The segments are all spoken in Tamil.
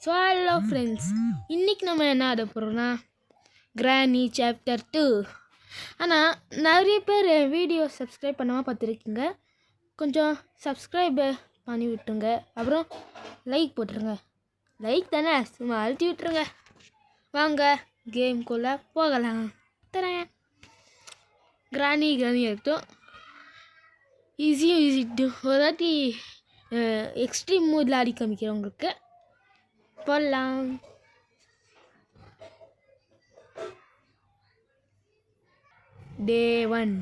ஸோ ஹலோ ஃப்ரெண்ட்ஸ், இன்றைக்கி நம்ம என்ன ஆட போகிறோம்னா கிரானி சாப்டர் 2. ஆனால் நிறைய பேர் வீடியோ சப்ஸ்கிரைப் பண்ணாமல் பார்த்துருக்கீங்க. கொஞ்சம் சப்ஸ்கிரைப் பண்ணி விட்டுருங்க. அப்புறம் லைக் போட்டுருங்க. லைக் தானே, சும்மா அழுத்தி விட்டுருங்க. வாங்க கேம்குள்ளே போகலாம். தரேன். கிரானி எடுத்தோம். ஈஸி ஒரு வாட்டி எக்ஸ்ட்ரீம் மூடில் ஆடி காமிக்கிறேன் உங்களுக்கு. போகலாம். டே 1.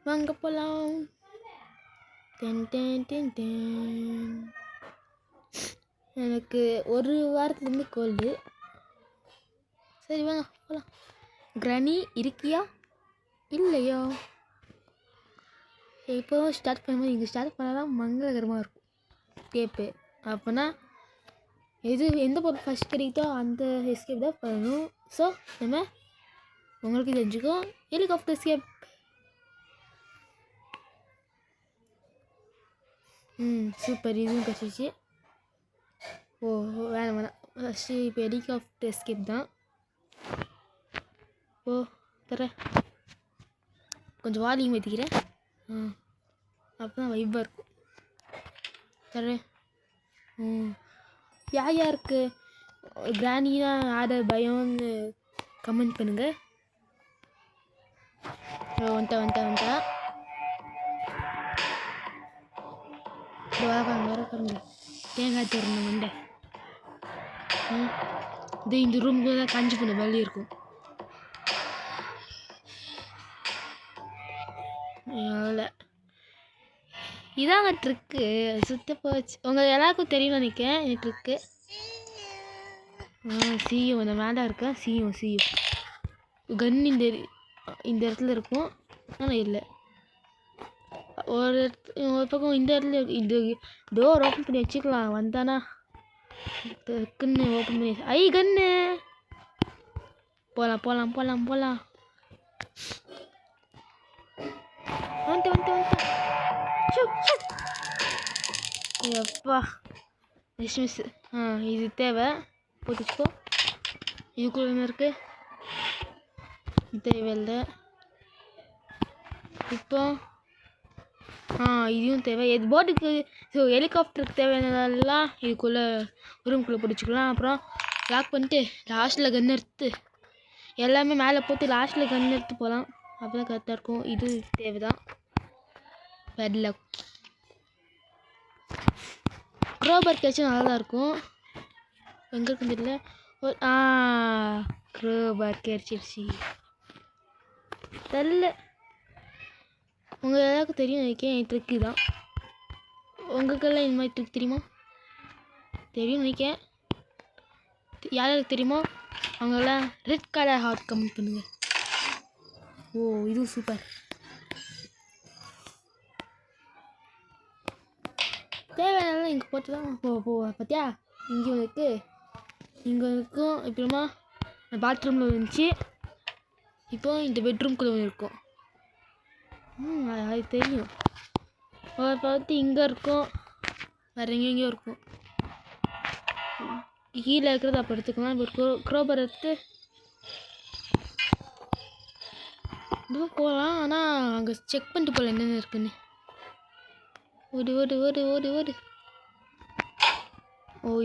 வாங்க போகலாம். எனக்கு ஒரு வாரத்துலேருந்து கோல்டு. சரி வாங்க போகலாம். கிரானி இருக்கியா இல்லையா? இப்போவும் ஸ்டார்ட் பண்ணும்போது இங்கே ஸ்டார்ட் பண்ணாதான் மங்களகரமாக இருக்கும் கேப்பு. அப்போனா எந்த பொருள் ஃபஸ்ட் கிடைக்குதோ அந்த எஸ்கேப் தான் பண்ணணும். ஸோ நம்ம உங்களுக்கு தெரிஞ்சுக்கோ, ஹெலிகாப்டர் எஸ்கேப். சூப்பர், இதுவும் கசிச்சு. வேணாம் ஃபஸ்ட்டு இப்போ ஹெலிகாப்டர் எஸ்கேப் தான். தர கொஞ்சம் வால்யூம் ஏற்றிக்கிறேன். அப்போ தான் வைப்பாக இருக்கும். தரேன். யாருக்கு கிரானி தான் ஆட பயம்னு கமெண்ட் பண்ணுங்க. வந்துட்டா வரக்காருங்க. தேங்காய் தரணும் மண்டை. இந்த ரூமுக்கு தான் காஞ்சி பண்ண வெளியே இருக்கும். அவ்வளோ இதாங்க ட்ரிக்கு. சுத்த போச்சு. உங்கள் எல்லாருக்கும் தெரியும் நினைக்கிறேன் இந்த ட்ரிக்கு. சியும் இந்த மேலே இருக்கேன். சியும் கன் இந்த இடத்துல இருக்கும். ஆனால் இல்லை, ஒரு பக்கம் இந்த இடத்துல இந்த டோர் ஓப்பன் பண்ணி வச்சுக்கலாம். வந்தானா டக்குன்னு ஓப்பன் பண்ணி கன்னு. போகலாம். வந்துட்டு எப்பா மிஸ். இது தேவை, போட்டு வச்சுக்கோ. இதுக்குள்ள என்ன இருக்கு? தேவையில்லை. இப்போ இதுவும் தேவை. போட்டுக்கு ஸோ ஹெலிகாப்டருக்கு தேவையானதெல்லாம் இதுக்குள்ளே ரூம்குள்ளே பிடிச்சிக்கலாம். அப்புறம் லாக் பண்ணிட்டு லாஸ்ட்டில் கன் எடுத்து எல்லாமே மேலே போட்டு லாஸ்ட்டில் கன் எடுத்து போகலாம். அப்போ தான் கரெக்டாக இருக்கும். இது தேவைதான். பெட்லக் க்ரோபர் கேட்சும் நல்லா தான் இருக்கும். எங்கே இருக்குன்னு தெரியல. க்ரோபர் கேட்சிருச்சு. தெரியல, உங்கள் எல்லாருக்கும் தெரியும் நினைக்கிறேன். என் ட்ரிக்கு தான். உங்களுக்கெல்லாம் இந்த மாதிரி ட்ரிக் தெரியுமா? தெரியும் நினைக்கிறேன். யாருக்கு தெரியுமோ அவங்கெல்லாம் ரெட் கலர் ஹார்ட் கமெண்ட் பண்ணுங்கள். இதுவும் சூப்பர். தேவையான இங்கே போட்டு தான் பார்த்தியா? இங்கே இருக்கும். இப்போமா பாத்ரூமில் இருந்துச்சு. இப்போ இந்த பெட்ரூம்குள்ளே ஒன்று இருக்கும். அது தெரியும். பார்த்து இங்கே இருக்கும், வேறு எங்கேயும் இருக்கும். கீழே இருக்கிறது அப்போ எடுத்துக்கலாம். இப்போ க்ரோபர் எடுத்து இதுவும் போகலாம். ஆனால் அங்கே செக் பண்ணிட்டு போகலாம் என்னென்ன இருக்குன்னு. ஓடு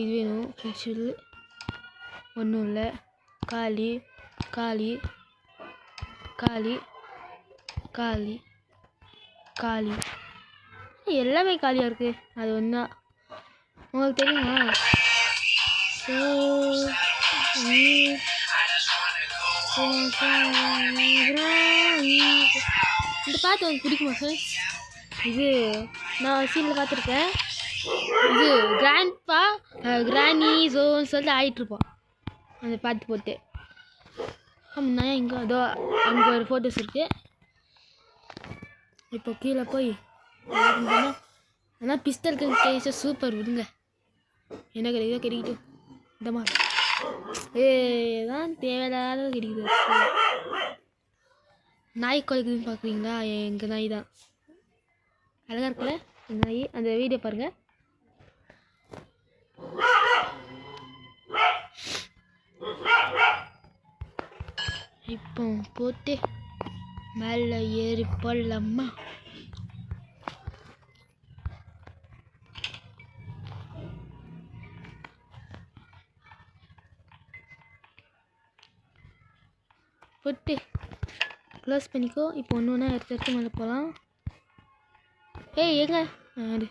இது வேணும். சொல்லு ஒன்றும் இல்லை. காலி எல்லாமே காலியாக இருக்குது. அது ஒன்றா உங்களுக்கு தெரியுமா? இந்த பாட்டு உங்களுக்கு பிடிக்குமா சார்? இது நான் சீனில் பார்த்துருக்கேன். இது கிராண்ட்பா கிரானி ஜோன்னு சொல்லிட்டு ஆகிட்டுருப்பான் அந்த பாட்டு போட்டு. நான் இங்கே அதோ அங்கே ஒரு ஃபோட்டோஸ் இருக்குது. இப்போ கீழே போய் ஆனால் பிஸ்டல் கேஸை சூப்பர் விடுங்க. என்ன கிடைக்குதோ கிடைக்கட்டும். இந்த மாதிரி தான் தேவையில்லாத கிடைக்குது. நாய் குலைக்குதுன்னு பார்க்குறீங்களா? எங்கள் நாய் தான். அழகாக இருக்குல்ல எங்கள் நாய். அந்த வீடியோ பாருங்கள். இப்போ போட்டு மேலே ஏறி போடலாமா? போட்டு க்ளோஸ் பண்ணிக்கோ. இப்போ ஒன்று ஒன்றா எடுத்து மேலே போகலாம். ஏய் எங்க அது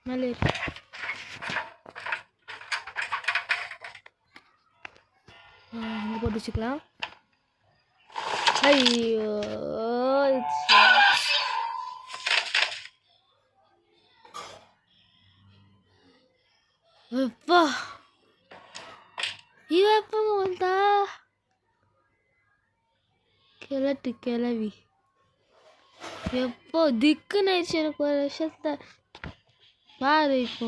மேலே ஏறி இங்கே போட்டு வச்சுக்கலாம். ஐயோ எப்பா இவ எப்போ வந்தா? கிளவி எப்போ திக்குன்னு ஆயிடுச்சு எனக்கு ஒரு வருஷத்தை பாரு. இப்போ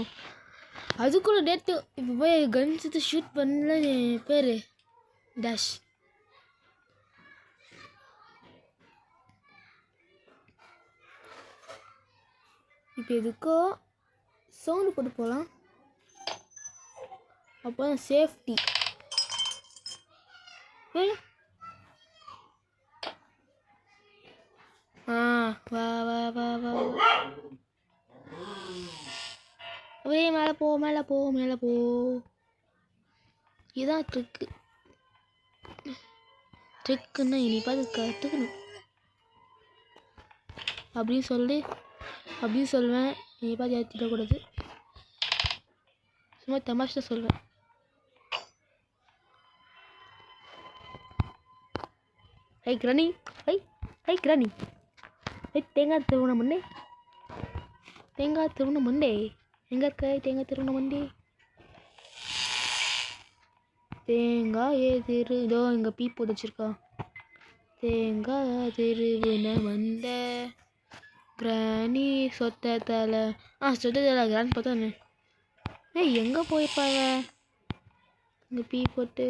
அதுக்குள்ள டேட்டு இப்போ போய் கன்ஸ் ஷூட் பண்ணல. பேர் டேஷ். இப்போ எதுக்கோ சவுண்டு போட்டு போகலாம். அப்போ தான் சேஃப்டி. வா வா வா வா அப்படியே மேலே போ மேலே போ மேலே போ. இதுதான் ட்ரிக்குன்னா இனி பார்த்து கற்றுக்கணும் அப்படின்னு சொல்லுவேன். இனி பார்த்து ஏற்றிடக்கூடாது. சும்மா தமாஷா சொல்வேன். ஹை கிராணி ஹை கிராணி தேங்காய் திருவண்ண மண்டே எங்கே இருக்க தேங்காய் திருவண்ண மண்டே? தேங்காய் இதோ இங்கே பீப் போட்டு வச்சிருக்கா. தேங்காய் திருவண்ண மண்டை கிராணி சொத்த தலை கிராணி பார்த்தானே. ஏய் எங்கே போயிருப்பாங்க? இங்கே பீ போட்டு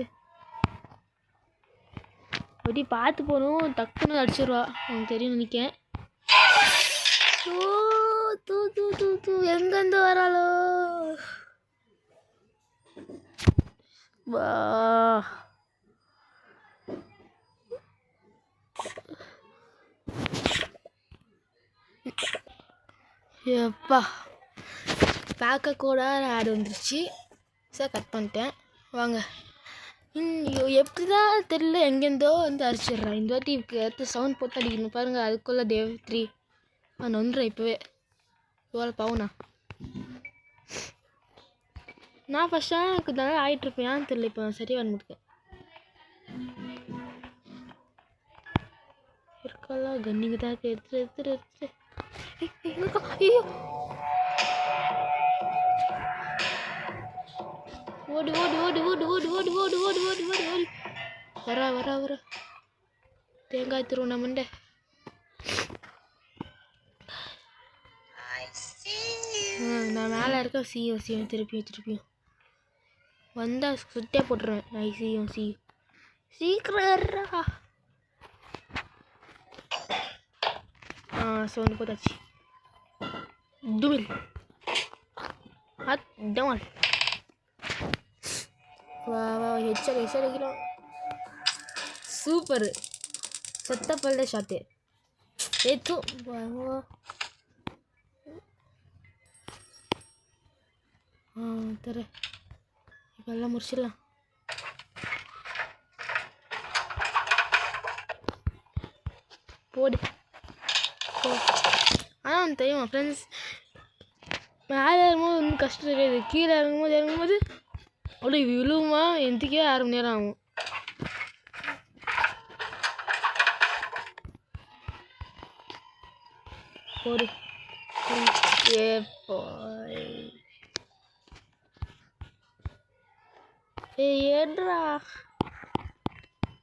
அப்படி பார்த்து போகணும். டக்குன்னு அடிச்சிடுவா. அவனுக்கு தெரியும் நினைக்கேன். தூ எங்கேருந்து வராளோ? வா எப்பா பார்க்க கூட ஆடு வந்துருச்சு. சார் கட் பண்ணிட்டேன். வாங்க. எப்படி தான் தெரியல, எங்கேருந்தோ வந்து அடிச்சிடுறான். இந்த வாட்டி எடுத்து சவுண்ட் போட்டு அடிக்கணும் பாருங்கள். அதுக்குள்ளே தேவ் 3 நொன்றேன் இப்போவே. இவ்வளோ பாவண்ணா. நான் ஃபஸ்ட்டாக எனக்கு தான் ஆகிட்டுருப்பேன். ஏன்னு தெரியல இப்போ சரியாக வர முடியல. இருக்கலாம் கன்னிங்க தான் எடுத்து ஐயோ ஓடு ஓடு ஓடு ஓடு ஓடு ஓடு ஓடு ஓடு ஓடு ஓடு ஓடு வர தேங்காய் திருவண்ண மண்டை. நான் மேலே இருக்க சியும் திருப்பியும் வந்தால் சுட்டே போட்டுருவேன். ஐ சியும் சீக்கிரம் சவுண்டு போட்டாச்சு. டுமில் டமால் வா ஹெச்சர் வைக்கிறோம். சூப்பரு செத்தப்பல்ல ஷாட்டு ஏத்து. தர இப்பெல்லாம் முடிச்சிடலாம். போடு ஆனால் தெரியுமா ஃப்ரெண்ட்ஸ், மேலே இறங்கும்போது ஒன்றும் கஷ்டம் தெரியாது. கீழே இறங்கும்போது அப்படியே விழுவுமா. எந்திக்கே 1/2 மணி நேரம் ஆகும். போடு ஏன்றா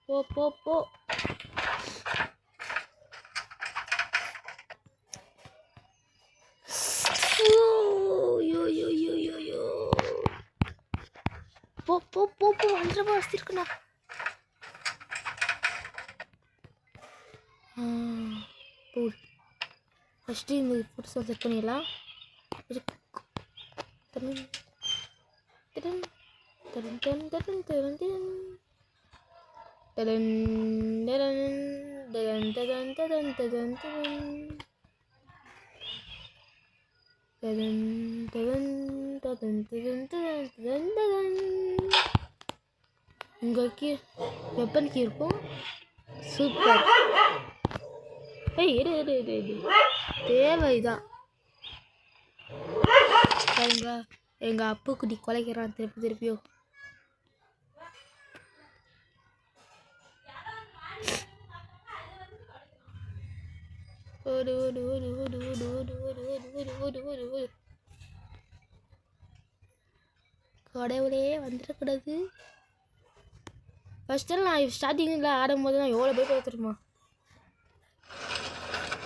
போ போ ரூபா வச்சுருக்குண்ணா. போடு. ஃபஸ்ட்டு இந்த ஃபோட்டோஸ் செட் பண்ணிடலாம். இங்கே வெப்பன் கீ இருக்கும். சூப்பர். இரு தேவைதான். எங்கள் அப்பு குட்டி கொலைக்கிறான் திருப்பியோ. ஓடு ஓடு ஓடு ஓடு ஓடு ஓடு ஓடு ஓடு ஓடு ஓடு ஓடு. கடவுளே வந்துடக்கூடாது. ஃபஸ்ட்டு நான் ஸ்டார்டிங்கில் ஆடும்போது நான் எவ்வளோ போய் பார்த்துருமா.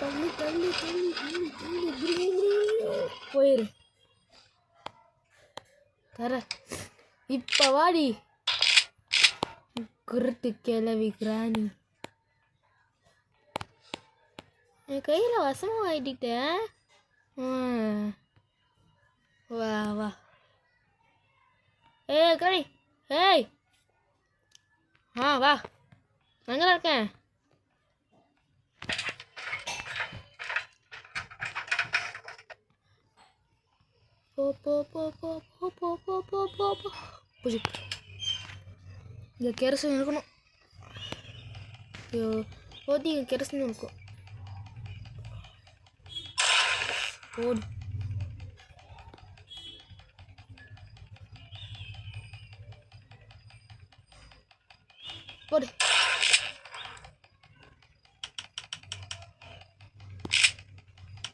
தள்ளி தள்ளி தள்ளி தள்ளி தள்ளி போயிரு தர. இப்போ வாடி குருட்டு கிளவி கிராணி. என் கையில் வசமாக ஆயிட்டேன். வா வா. கரை. வா. எங்கே இருக்கேன்? போ போ போ போ போ போ போ போ போ போ. இங்கே கெரசின் இருக்கணும். ஐயோ ஓட்டி இங்கே கெரசின் இருக்கும். ஓடு. போடு.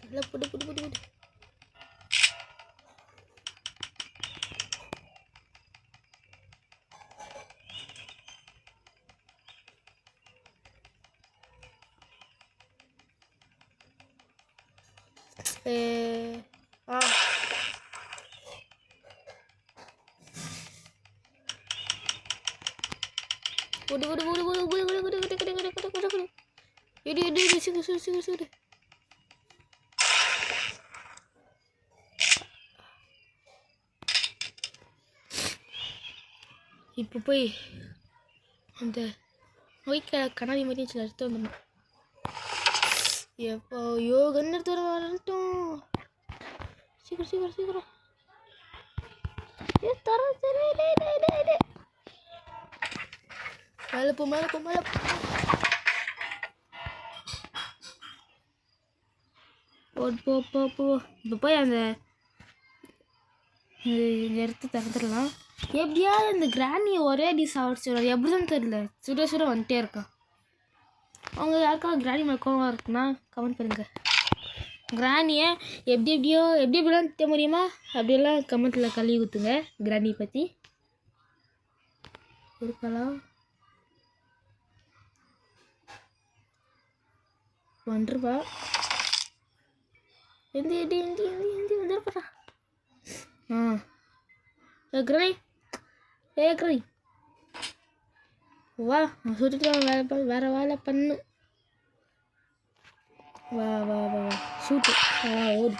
நல்லா போடு போடு போடு போடு. Udah. Sudah. இப்போ போய் அந்த ஒயிட் கண்ணாடி மாதிரி சில எடுத்து வந்துடணும். எப்போ யோகன்னு எடுத்து வரட்டும். சீக்கிரம் தர சரி. மேலே போ. இப்போ போய் அந்த எடுத்து திறந்துடலாம். எப்படியாவது இந்த கிராணியை ஒரே அடி சாப்பிடுச்சு. எப்படிதான் தெரியல. சுட வந்துட்டே இருக்கான். அவங்க யாருக்காவது கிராணி மேலே கோவம் இருக்குன்னா கமெண்ட் பண்ணுங்க. கிராணியை எப்படிலாம் திட்ட முடியுமா அப்படியெல்லாம் கமெண்ட்டில் கழுவி ஊற்றுங்க. கிராணியை பற்றி இருக்கலாம். 1 ரூபா. எந்தி வந்துடுறா. கிராணி கிராணி வா. நான் சுட்டுட்டு வேற வேலை பண்ணு. வா சூட்டு. ஓடு.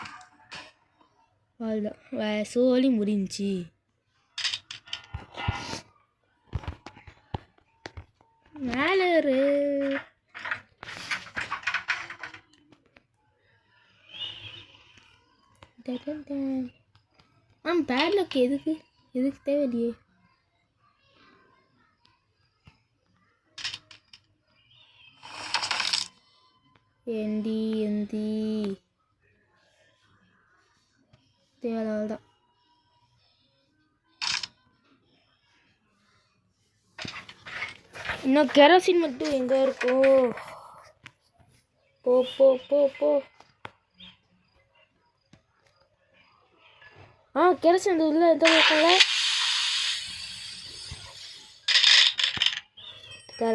அவ்வளோதான். சோழி முடிஞ்சு. மேலே பேட்லக் எதுக்கு தேவையில்லையே. எந்தி தேவைதான். இன்னும் கெரோசின் மட்டும் எங்கே இருக்கும்? போ. கெரோசின் அந்த உள்ள எந்த இருக்கல. தர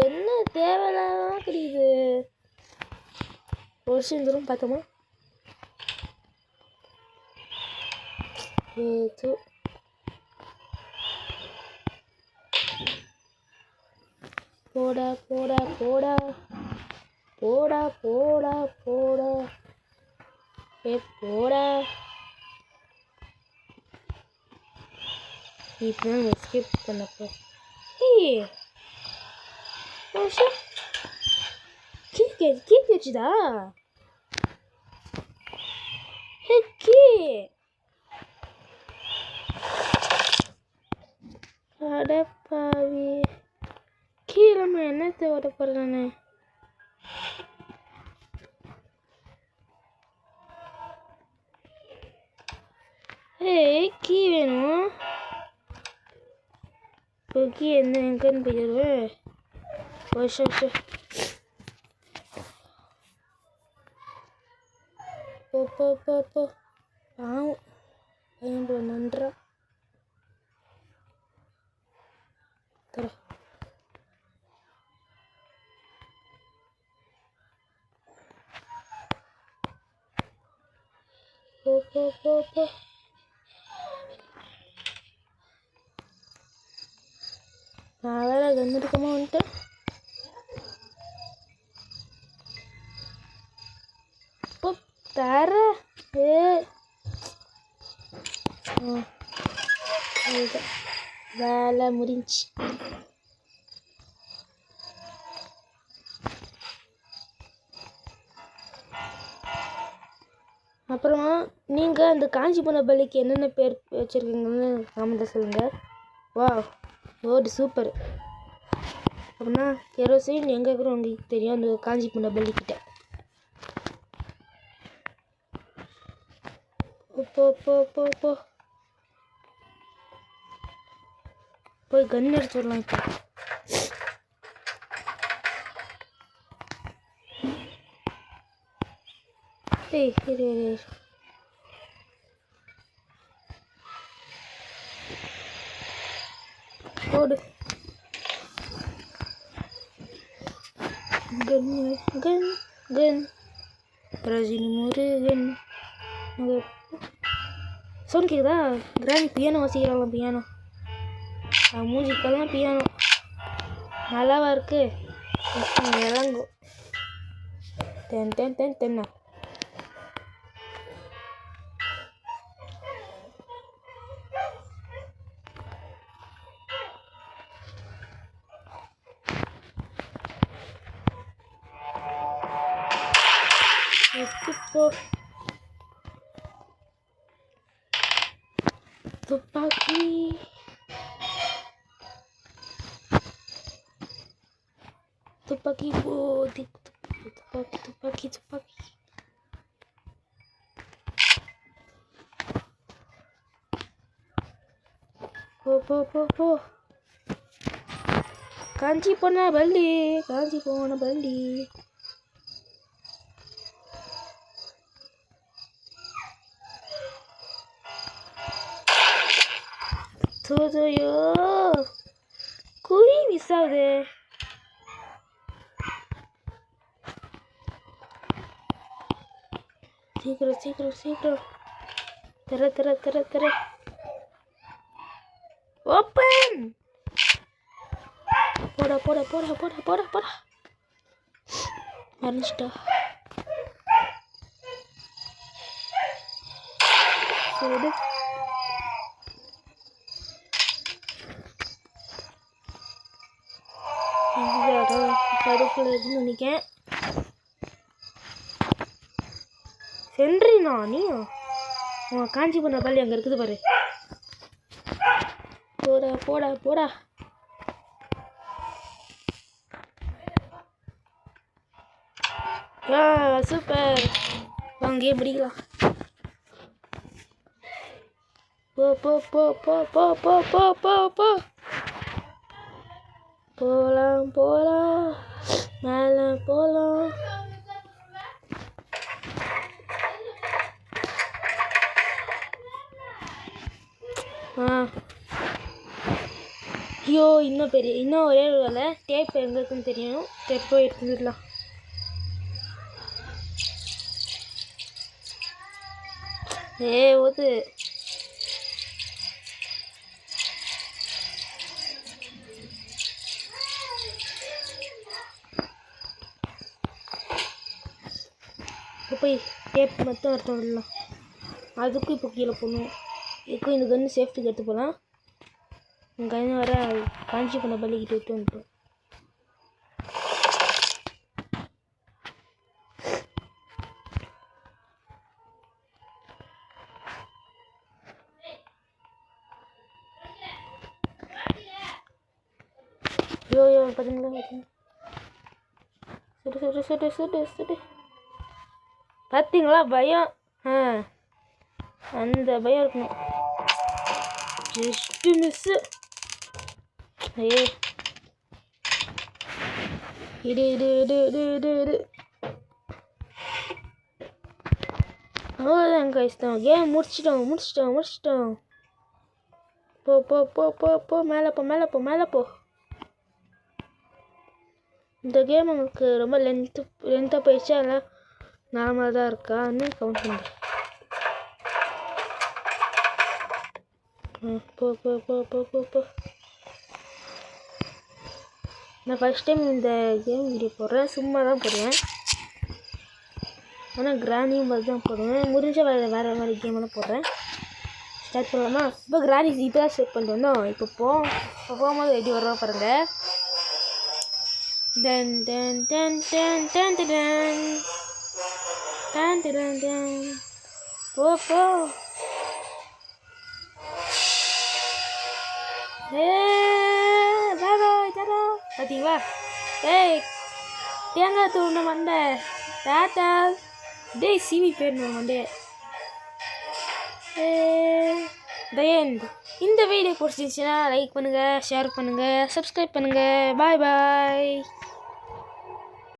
என்ன தேவையில்லாம கிடைக்குது. ஒரு விஷயம் தூரம் பார்த்தோமா. ஏதோ போடா போடா போடா போடா போடா போடா போடா. இப்போ எஸ்கேப் பண்ணப்போ கீ வச்சுதா கீ அடப்பாவி கீழே என்னத்தை ஓட போகிறேன் கீ வேணும். இப்போ கீ எங்கன்னு போயிடுவேன். வருஷம் போ பாவம் பையன் நன்றா தர போ நான் வேற கண்ணுக்கமா வந்துட்டேன். தர வேலை முடிஞ்சு. அப்புறமா நீங்கள் அந்த காஞ்சிபுரம் பள்ளிக்கு என்னென்ன பேர் வச்சுருக்கீங்கன்னு கமெண்ட்டில் சொல்லுங்கள். வா ஓடு சூப்பர். அப்படின்னா கெரோசின் எங்கே இருக்கிறோம் உங்களுக்கு தெரியும், அந்த காஞ்சிபுரம் பள்ளிக்கிட்ட. போ போய் கன் எடுத்து வரலாம். இப்போ இரு போடு கன் ரஜினி முருகன். சவுண்ட் கேட்குதா? கிராண்ட் பியானோ வாசிக்கிறாங்க. பியானோ மியூசிக்கெல்லாம் பியானோ நல்லாவா இருக்கு. இறங்கும் தென்னா இப்போ துப்பாக்கி போ துப்பாக்கி போ காஞ்சி போன பள்ளி தோதோயோ குறி மிஸ் ஆகுது. சீக்கிரம் தர ஓப்பன். போடா மறைஞ்சிட்டா. சரி கடுப்பில் இருக்குன்னு நினைக்கிறேன். சென்ட்ரினா நீ உன் காஞ்சிபுரம் பள்ளி அங்கே இருக்குது பாரு. போடா சூப்பர். அங்கேயே பிடிக்கலாம். போ போலாம் மேலே போலாம். ஐயோ இன்னும் ஒரே ஒரு வேலை. டேப் எங்கே இருக்குன்னு தெரியும். டேப் போய் எடுத்துக்கலாம். ஊத்து போய் டேப் மட்டும் ஒருத்தன் விடலாம். அதுக்கும் இப்போ கீழே போகணும். இதுக்கும் இந்த கன்று சேஃப்டிக்கு எடுத்து போகலாம். கன்று வர காஞ்சி பண்ண பள்ளிக்கிட்டு விட்டு வந்துட்டோம். ஐயோ பார்த்தீங்களா சுடு பார்த்தீங்களா பயம். அந்த பயம் இருக்கணும். Just miss. ஐயே இடு அவ்வளோதான் கைஸ் தான். கேம் முடிச்சிட்டோம். போ மேலே போ. இந்த கேம் உங்களுக்கு ரொம்ப லென்த்தாக போயிடுச்சு. அதெல்லாம் நார்மலாக தான் இருக்கான்னு கவுண்ட் பண்ணுறேன். போ. நான் ஃபஸ்ட் டைம் இந்த கேம் வீடியோ போடுறேன். சும்மா தான் போடுவேன். ஆனால் கிரானியும் பார்த்து தான் போடுவேன். முடிஞ்ச வேறு மாதிரி கேமெல்லாம் போடுறேன். ஸ்டார்ட் பண்ணலாமா? இப்போ கிரானி இப்போ தான் ஸ்டார்ட் பண்ணிட்டு வந்தோம். இப்போ போகும்போது எப்படி வர்றோம் பாருங்கள். போ. பார்த்தீங்களா? தேங்காய் தூண்ட மண்டை டாட்டா சிவி போயிடணும் மண்டே. இந்த வீடியோ பிடிச்சிருந்துச்சுன்னா லைக் பண்ணுங்கள், ஷேர் பண்ணுங்கள், சப்ஸ்கிரைப் பண்ணுங்கள். பாய்.